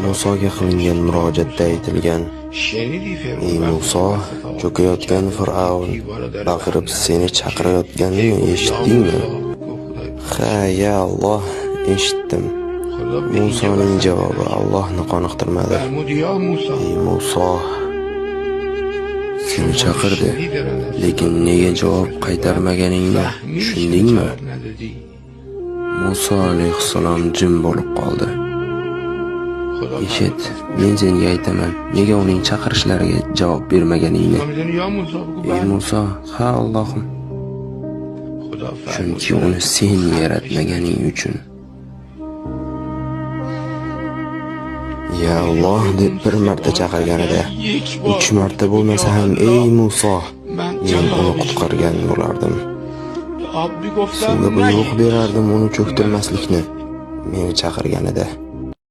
Musoga qilingan murojaatda aytilgan: ey Muso, cho'kayotgan Fir'avn baqirib seni chaqirayotganini eshitdingmi? Ha, ya Alloh, eshitdim. Musoning javobi Allohni qoniqtirmadi. Ey Muso, seni chaqirdi, lekin nega javob qaytarmaganingni tushundingmi? Muso alayhissalom jim bo'lib qoldi. Eshit, men senga aytaman, nega uning chaqirishlariga javob bermaganingni? Ey Muso, ha Allohim. Chunki uni sen yaratmaganing uchun. Ya Alloh deb bir marta chaqirganida, 3 marta bo'lmasa ham ey Muso, men uni qutqargan bo'lardim. Senga buyruq berardim uni cho'ktirmaslikni, meni chaqirganida.